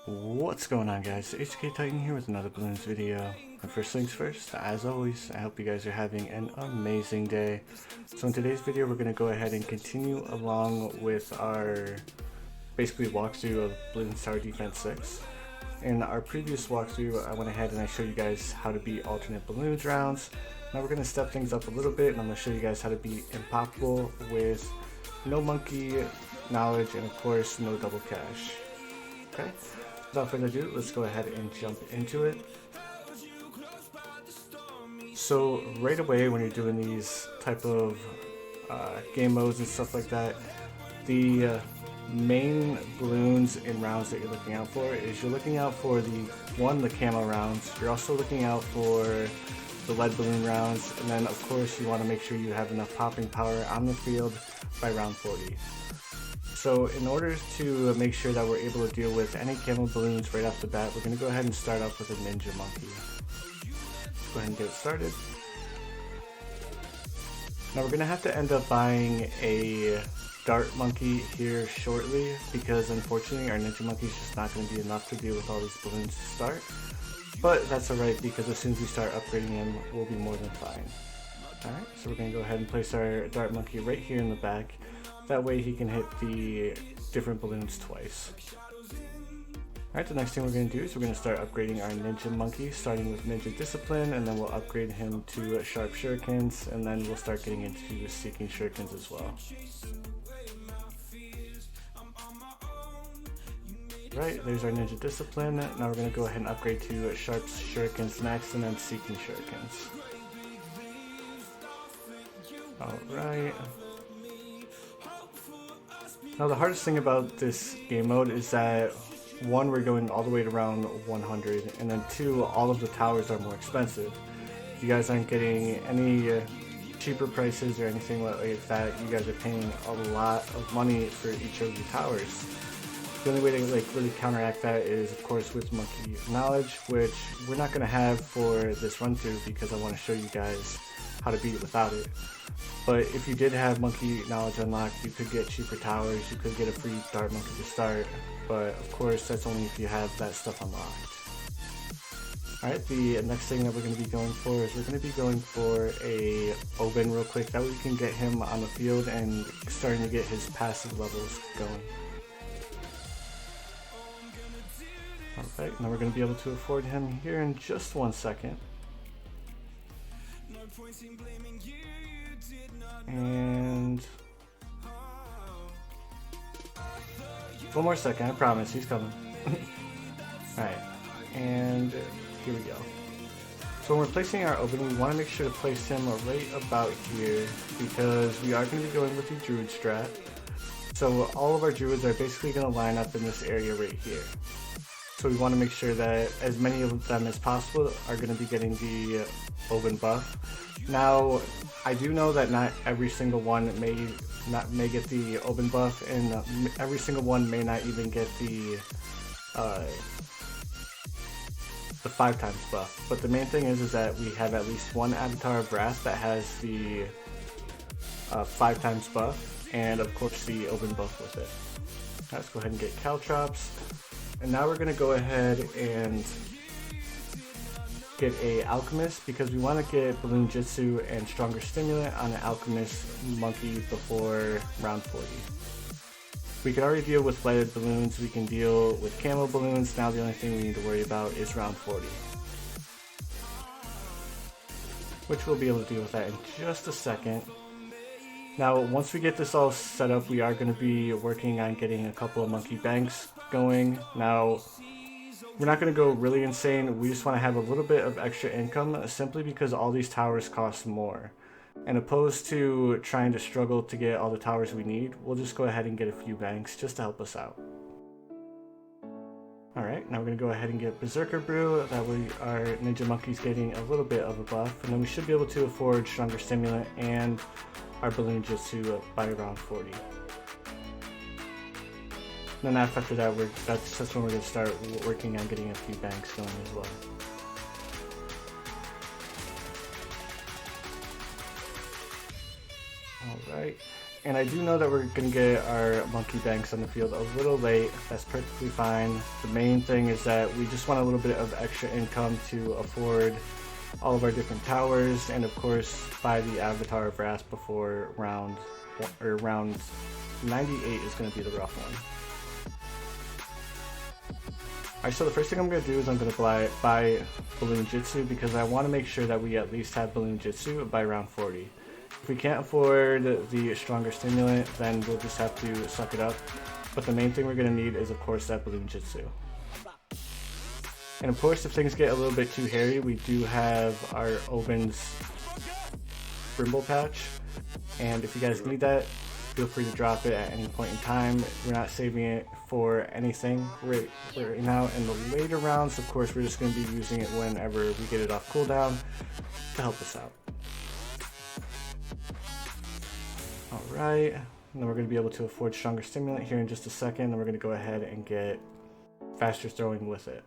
What's going on, guys? HK Titan here with another Bloons video. And first things first, as always, I hope you guys are having an amazing day. So in today's video, we're going to go ahead and continue along with our basically walkthrough of Bloons Tower Defense 6. In our previous walkthrough, I went ahead and I showed you guys how to beat alternate Bloons rounds. Now we're going to step things up a little bit, and I'm going to show you guys how to beat Impoppable with no monkey knowledge and of course no double cash. Okay? Without further ado, let's go ahead and jump into it. So right away when you're doing these type of game modes and stuff like that, the main balloons in rounds that you're looking out for is you're looking out for the camo rounds, you're also looking out for the lead balloon rounds, and then of course you want to make sure you have enough popping power on the field by round 40. So in order to make sure that we're able to deal with any camo balloons right off the bat, we're going to go ahead and start off with a ninja monkey. Go ahead and get started. Now we're going to have to end up buying a dart monkey here shortly because unfortunately our ninja monkey is just not going to be enough to deal with all these balloons to start. But that's alright because as soon as we start upgrading him, we'll be more than fine. Alright, so we're going to go ahead and place our dart monkey right here in the back. That way he can hit the different balloons twice. Alright, the next thing we're going to do is we're going to start upgrading our ninja monkey, starting with ninja discipline, and then we'll upgrade him to sharp shurikens, and then we'll start getting into seeking shurikens as well. Right, there's our ninja discipline. Now we're going to go ahead and upgrade to sharp shurikens next, and then seeking shurikens. Alright. Now the hardest thing about this game mode is that one, we're going all the way to round 100, and then two, all of the towers are more expensive. You guys aren't getting any cheaper prices or anything like that. You guys are paying a lot of money for each of the towers. The only way to really counteract that is of course with monkey knowledge, which we're not going to have for this run through because I want to show you guys how to beat it without it. But if you did have monkey knowledge unlocked, you could get cheaper towers, you could get a free dart monkey to start, but of course that's only if you have that stuff unlocked. Alright, the next thing that we're going to be going for is we're going to be going for a Oben real quick, that way we can get him on the field and starting to get his passive levels going. Alright, now we're going to be able to afford him here in just 1 second. And one more second, I promise, he's coming. Alright, and here we go. So when we're placing our Oben, we want to make sure to place him right about here because we are going to be going with the druid strat. So all of our druids are basically going to line up in this area right here. So we want to make sure that as many of them as possible are going to be getting the Oben buff. Now, I do know that not every single one may get the Oben buff, and every single one may not even get the 5 times buff. But the main thing is that we have at least one Avatar of Wrath that has the 5 times buff, and of course the Oben buff with it. Let's go ahead and get Caltrops. And now we're going to go ahead and get a Alchemist because we want to get Balloon Jitsu and Stronger Stimulant on an Alchemist monkey before round 40. We can already deal with lighted balloons, we can deal with camo balloons, now the only thing we need to worry about is round 40. Which we'll be able to deal with that in just a second. Now once we get this all set up, we are going to be working on getting a couple of monkey banks going. Now we're not going to go really insane, we just want to have a little bit of extra income simply because all these towers cost more. And opposed to trying to struggle to get all the towers we need, we'll just go ahead and get a few banks just to help us out. Alright, now we're going to go ahead and get Berserker Brew, that way our ninja monkey's getting a little bit of a buff, and then we should be able to afford Stronger Stimulant and our Balloon Jitsu by around 40. And then after that, that's when we're going to start working on getting a few banks going as well. Alright, And I do know that we're going to get our monkey banks on the field a little late. That's perfectly fine. The main thing is that we just want a little bit of extra income to afford all of our different towers, and of course buy the Avatar of Wrath before round 98 is going to be the rough one. Alright, so the first thing I'm going to do is I'm going to buy Balloon Jitsu, because I want to make sure that we at least have Balloon Jitsu by round 40. If we can't afford the stronger stimulant, then we'll just have to suck it up. But the main thing we're going to need is, of course, that Balloon Jitsu. And of course, if things get a little bit too hairy, we do have our Oben's Brimble Patch. And if you guys need that, feel free to drop it at any point in time. We're not saving it for anything right now. In the later rounds, of course, we're just going to be using it whenever we get it off cooldown to help us out. Alright, and then we're going to be able to afford stronger stimulant here in just a second, and we're going to go ahead and get faster throwing with it.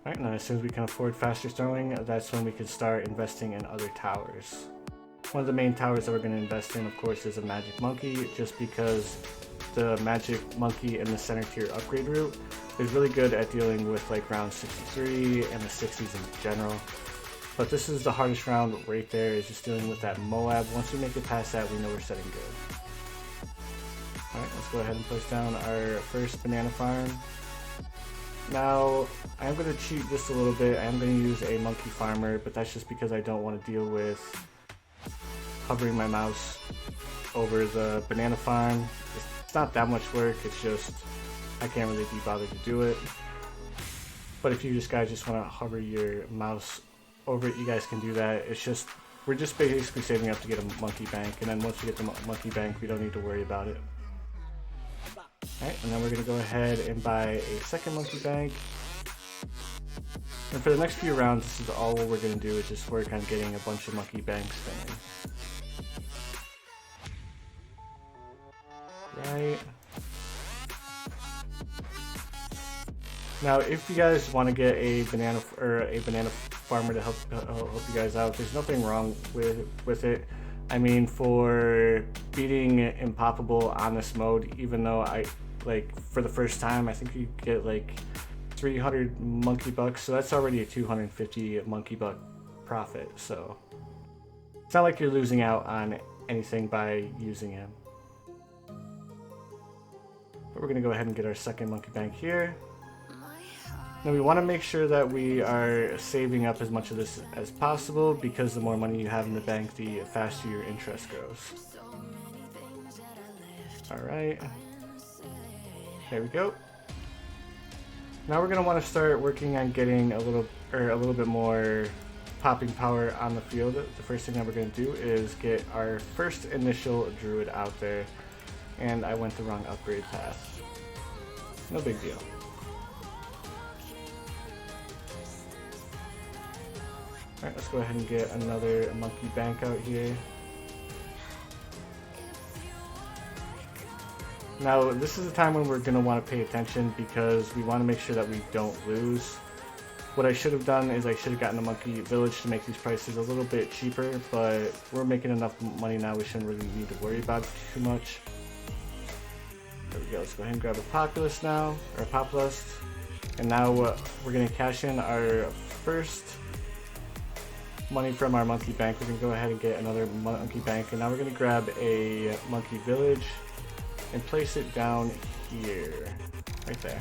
Alright, now as soon as we can afford faster throwing, that's when we can start investing in other towers. One of the main towers that we're going to invest in, of course, is a Magic Monkey, just because the Magic Monkey in the center tier upgrade route is really good at dealing with like round 63 and the 60s in general. But this is the hardest round right there, is just dealing with that Moab. Once we make it past that, we know we're setting good. Alright, let's go ahead and push down our first banana farm. Now, I am going to cheat just a little bit. I am going to use a monkey farmer, but that's just because I don't want to deal with hovering my mouse over the banana farm. It's not that much work, it's just I can't really be bothered to do it. But if you guys just want to hover your mouse over it, you guys can do that. It's just, we're just basically saving up to get a monkey bank, and then once we get the monkey bank, we don't need to worry about it. Alright, and then we're going to go ahead and buy a second monkey bank. And for the next few rounds, this is all we're going to do, is just work on getting a bunch of monkey banks spinning. Right. Now, if you guys want to get a banana farmer to help you guys out, there's nothing wrong with it. I mean, for beating Impoppable on this mode, even though for the first time, I think you get like 300 monkey bucks, so that's already a 250 monkey buck profit, so it's not like you're losing out on anything by using him. But we're going to go ahead and get our second monkey bank here. Now we want to make sure that we are saving up as much of this as possible, because the more money you have in the bank, the faster your interest grows. Alright. There we go. Now we're going to want to start working on getting a little bit more popping power on the field. The first thing that we're going to do is get our first initial druid out there, and I went the wrong upgrade path. No big deal. Alright, let's go ahead and get another monkey bank out here. Now, this is the time when we're going to want to pay attention, because we want to make sure that we don't lose. What I should have done is I should have gotten a monkey village to make these prices a little bit cheaper, but we're making enough money now, we shouldn't really need to worry about it too much. There we go, let's go ahead and grab a populist now, or a populist. And now we're going to cash in our first money from our monkey bank. We're going to go ahead and get another monkey bank, and now we're going to grab a monkey village and place it down here, right there.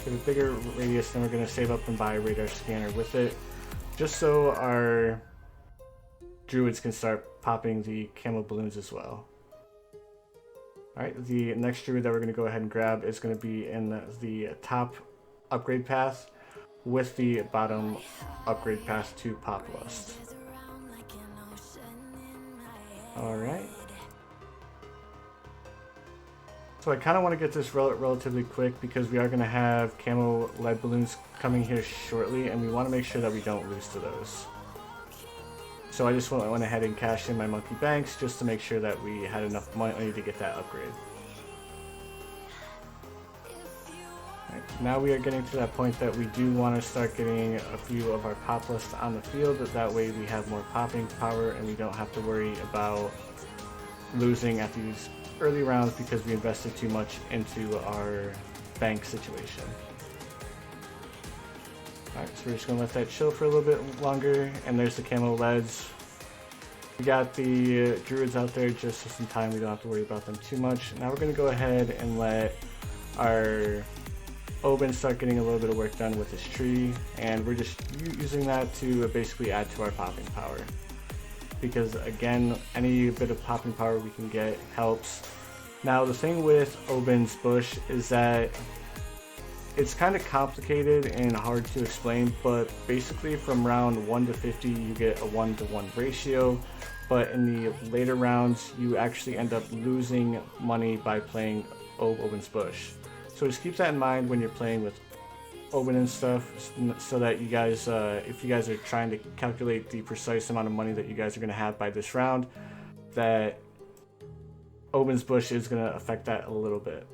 Get a bigger radius, then we're going to save up and buy a radar scanner with it, just so our druids can start popping the camo balloons as well. Alright, the next druid that we're going to go ahead and grab is going to be in the top upgrade path with the bottom upgrade path to Populist. Alright. So I kind of want to get this relatively quick, because we are going to have camo lead balloons coming here shortly, and we want to make sure that we don't lose to those. So I just went ahead and cashed in my monkey banks just to make sure that we had enough money to get that upgrade. Alright, Now we are getting to that point that we do want to start getting a few of our pop lists on the field. That way we have more popping power and we don't have to worry about losing at these early rounds because we invested too much into our bank situation. Alright, so we're just going to let that chill for a little bit longer, and there's the camo leads. We got the druids out there just in time, we don't have to worry about them too much. Now we're going to go ahead and let our Oben start getting a little bit of work done with this tree, and we're just using that to basically add to our popping power. Because again, any bit of popping power we can get helps. Now the thing with Oben's bush is that it's kind of complicated and hard to explain, but basically from round 1 to 50 you get a 1-to-1 ratio, but in the later rounds you actually end up losing money by playing Oben's bush. So just keep that in mind when you're playing with Oben and stuff, so that you guys, if you guys are trying to calculate the precise amount of money that you guys are going to have by this round, that Oben's bush is going to affect that a little bit.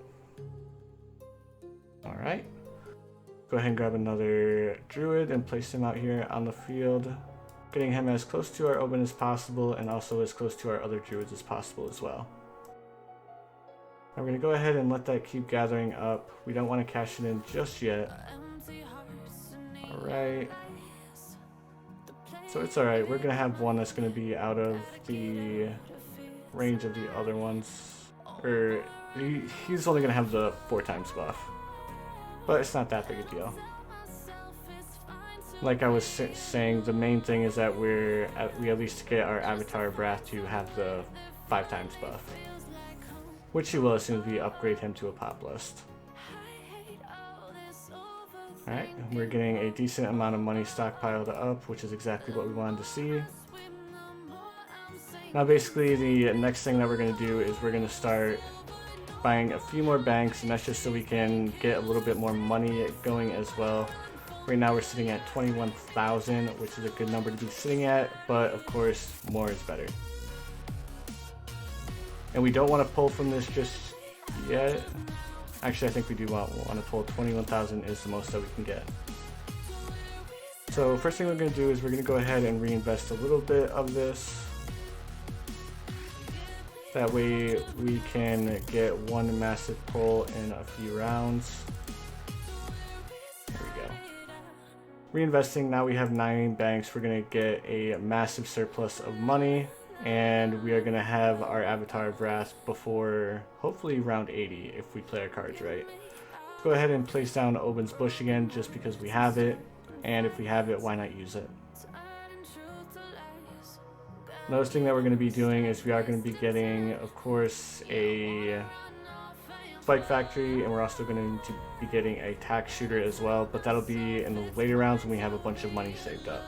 Alright, go ahead and grab another druid and place him out here on the field, getting him as close to our Oben as possible and also as close to our other druids as possible as well. Now we're going to go ahead and let that keep gathering up. We don't want to cash it in just yet. Alright, so it's alright, we're going to have one that's going to be out of the range of the other ones, or he's only going to have the 4 times buff. But it's not that big a deal. Like I was saying, the main thing is that we at least get our Avatar of Wrath to have the 5 times buff, which he will as soon as we upgrade him to a pop list. Alright, we're getting a decent amount of money stockpiled up, which is exactly what we wanted to see. Now basically the next thing that we're going to do is we're going to start buying a few more banks, and that's just so we can get a little bit more money going as well. Right now we're sitting at 21,000, which is a good number to be sitting at, but of course more is better. And we don't want to pull from this just yet. Actually, I think we do want to pull. 21,000 is the most that we can get. So first thing we're going to do is we're going to go ahead and reinvest a little bit of this. That way we can get one massive pull in a few rounds. There we go. Reinvesting, now we have 9 banks. We're going to get a massive surplus of money, and we are going to have our Avatar of Wrath before hopefully round 80 if we play our cards right. Let's go ahead and place down Oben's bush again just because we have it, and if we have it, why not use it? Another thing that we're going to be doing is we are going to be getting, of course, a Spike Factory, and we're also going to be getting a tax shooter as well, but that'll be in the later rounds when we have a bunch of money saved up.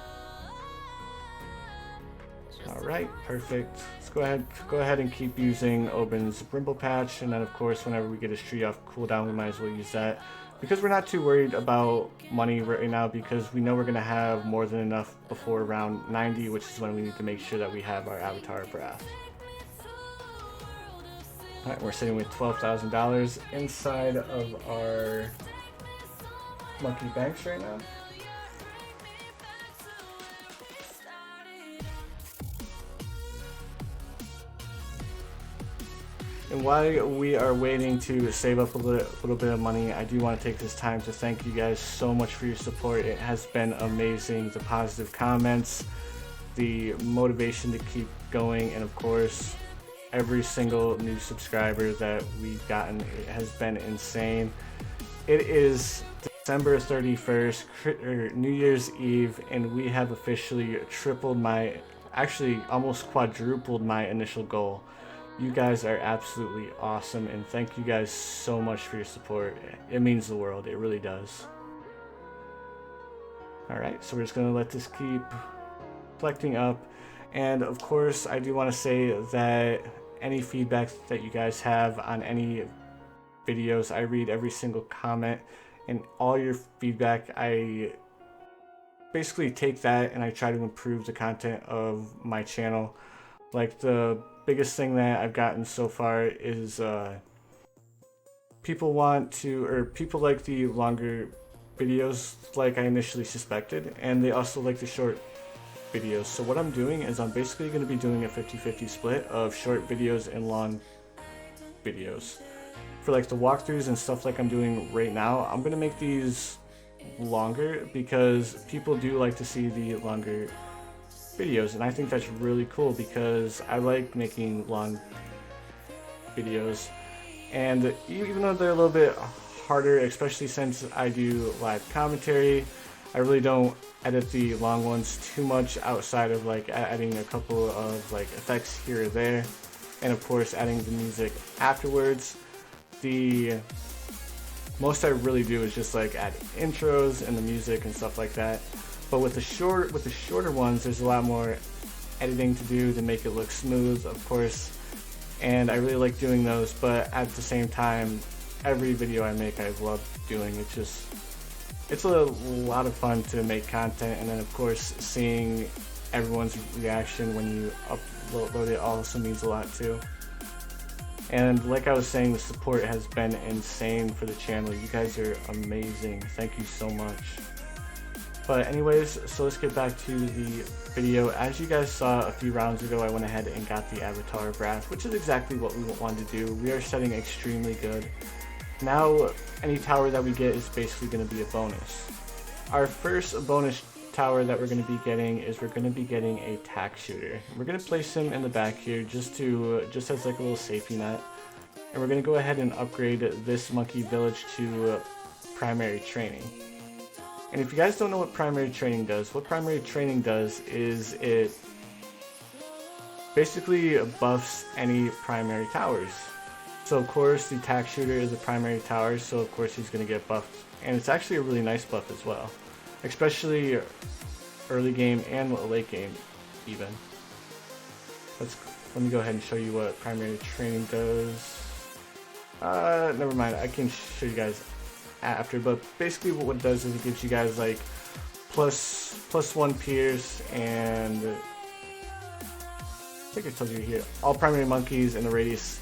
Alright, perfect. Let's go ahead and keep using Oben's Brimble Patch, and then of course whenever we get his tree off cooldown we might as well use that. Because we're not too worried about money right now, because we know we're going to have more than enough before round 90, which is when we need to make sure that we have our Avatar of Wrath. Alright, we're sitting with $12,000 inside of our Monkey Banks right now. And while we are waiting to save up a little bit of money, I do want to take this time to thank you guys so much for your support. It has been amazing. The positive comments, the motivation to keep going, and of course, every single new subscriber that we've gotten, it has been insane. It is December 31st, or New Year's Eve, and we have officially actually almost quadrupled my initial goal. You guys are absolutely awesome, and thank you guys so much for your support. It means the world, it really does. Alright, so we're just going to let this keep collecting up, and of course I do want to say that any feedback that you guys have on any videos, I read every single comment, and all your feedback, I basically take that and I try to improve the content of my channel. Like the biggest thing that I've gotten so far is people want to, or people like the longer videos like I initially suspected, and they also like the short videos. So what I'm doing is I'm basically going to be doing a 50-50 split of short videos and long videos. For like the walkthroughs and stuff like I'm doing right now, I'm going to make these longer because people do like to see the longer videos, and I think that's really cool because I like making long videos. And even though they're a little bit harder, especially since I do live commentary, I really don't edit the long ones too much outside of like adding a couple of like effects here or there, and of course adding the music afterwards. The most I really do is just like add intros and the music and stuff like that. But with the shorter ones, there's a lot more editing to do to make it look smooth, of course. And I really like doing those, but at the same time, every video I make I love doing. It's a lot of fun to make content, and then of course seeing everyone's reaction when you upload it also means a lot too. And like I was saying, the support has been insane for the channel. You guys are amazing. Thank you so much. But anyways, so let's get back to the video. As you guys saw a few rounds ago, I went ahead and got the avatar of Wrath, which is exactly what we wanted to do. We are setting extremely good. Now, any tower that we get is basically going to be a bonus. Our first bonus tower that we're going to be getting is we're going to be getting a tack shooter. We're going to place him in the back here just as like a little safety net. And we're going to go ahead and upgrade this monkey village to primary training. And if you guys don't know what primary training does, what primary training does is it basically buffs any primary towers. So of course the tack shooter is a primary tower, so of course he's going to get buffed. And it's actually a really nice buff as well, especially early game and late game even. Let me go ahead and show you what primary training does. Never mind, I can show you guys after, but basically what it does is it gives you guys like plus 1 pierce, and I think I told you here, all primary monkeys in the radius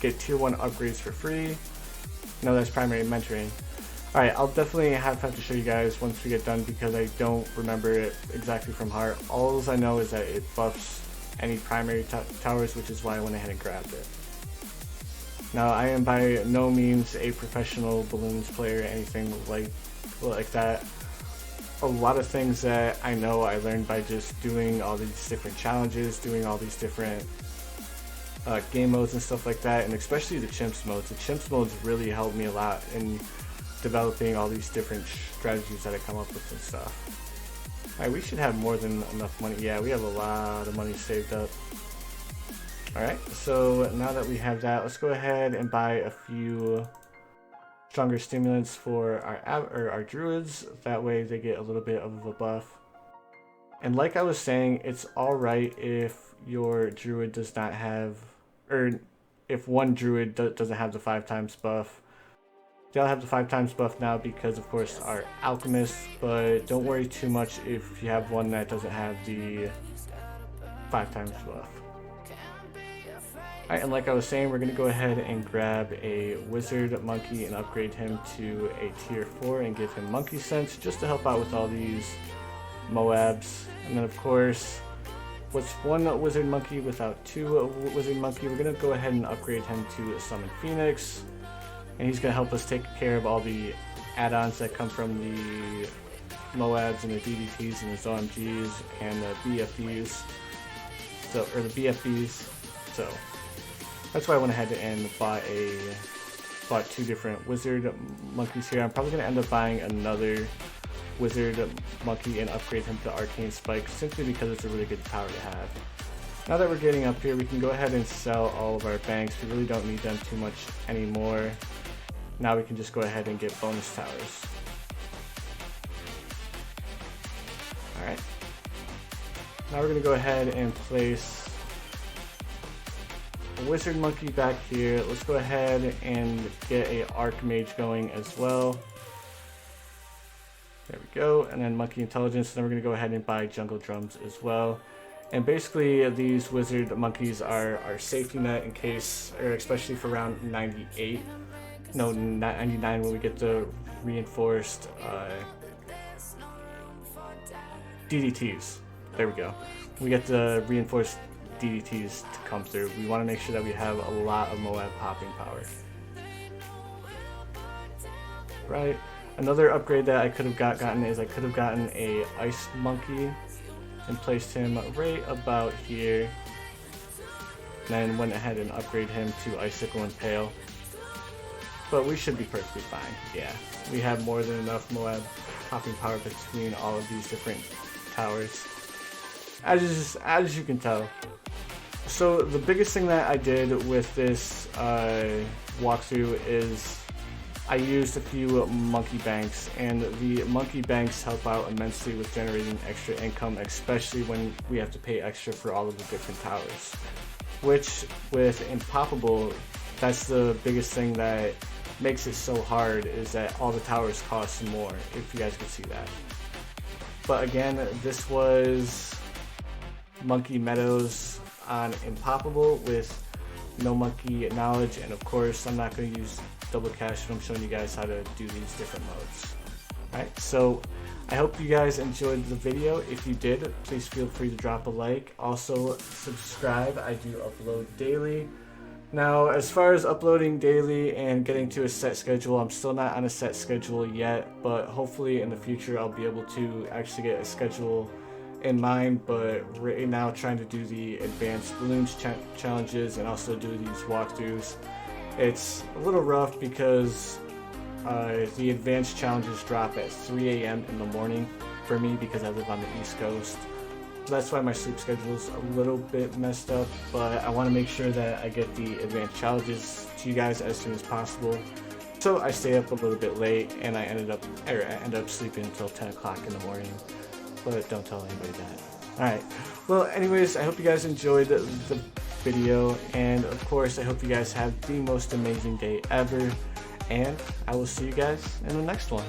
get tier 1 upgrades for free. No, that's primary mentoring. Alright, I'll definitely have to show you guys once we get done because I don't remember it exactly from heart. All I know is that it buffs any primary towers, which is why I went ahead and grabbed it. Now, I am by no means a professional Bloons player or anything like that. A lot of things that I know I learned by just doing all these different challenges, doing all these different game modes and stuff like that, and especially the chimps modes. The chimps modes really helped me a lot in developing all these different strategies that I come up with and stuff. Alright, we should have more than enough money. Yeah, we have a lot of money saved up. Alright, so now that we have that, let's go ahead and buy a few stronger stimulants for our druids. That way they get a little bit of a buff. And like I was saying, it's alright if your druid does not have, or if one druid doesn't have the 5x buff. They'll have the 5x buff now because of course our alchemist, but don't worry too much if you have one that doesn't have the 5x buff. Alright, and like I was saying, we're going to go ahead and grab a wizard monkey and upgrade him to a tier 4 and give him monkey sense just to help out with all these Moabs. And then of course, what's one wizard monkey without two wizard monkey? We're going to go ahead and upgrade him to summon Phoenix. And he's going to help us take care of all the add-ons that come from the Moabs and the DDTs and the OMGs and the BFBs. Or the BFBs. So that's why I went ahead and bought 2 different wizard monkeys here. I'm probably going to end up buying another wizard monkey and upgrade him to arcane spike simply because it's a really good power to have. Now that we're getting up here, we can go ahead and sell all of our banks. We really don't need them too much anymore. Now we can just go ahead and get bonus towers. Alright. Now we're going to go ahead and place a wizard monkey back here. Let's go ahead and get a archmage going as well. There we go. And then monkey intelligence. Then we're going to go ahead and buy jungle drums as well. And basically these wizard monkeys are our safety net in case, or especially for round 98. no, 99 when we get the reinforced DDTs. There we go. We get the reinforced DDTs to come through. We want to make sure that we have a lot of Moab popping power. Right. Another upgrade that I could have gotten is I could have gotten a ice monkey and placed him right about here. Then went ahead and upgraded him to icicle and pale. But we should be perfectly fine. Yeah, we have more than enough Moab popping power between all of these different towers, as you can tell. So the biggest thing that I did with this walkthrough is I used a few monkey banks, and the monkey banks help out immensely with generating extra income, especially when we have to pay extra for all of the different towers. Which with Impoppable, that's the biggest thing that makes it so hard, is that all the towers cost more, if you guys can see that. But again, this was Monkey Meadows on Impoppable with no monkey knowledge, and of course I'm not going to use double cash when I'm showing you guys how to do these different modes. Alright, so I hope you guys enjoyed the video. If you did, please feel free to drop a like. Also subscribe, I do upload daily. Now, as far as uploading daily and getting to a set schedule, I'm still not on a set schedule yet, but hopefully in the future I'll be able to actually get a schedule in mind. But right now, trying to do the advanced Bloons challenges and also do these walkthroughs, it's a little rough because the advanced challenges drop at 3 a.m. in the morning for me because I live on the East Coast. So that's why my sleep schedule is a little bit messed up, but I want to make sure that I get the advanced challenges to you guys as soon as possible. So I stay up a little bit late, and I end up sleeping until 10 o'clock in the morning. But don't tell anybody that. Alright, well anyways, I hope you guys enjoyed the video, and of course I hope you guys have the most amazing day ever, and I will see you guys in the next one.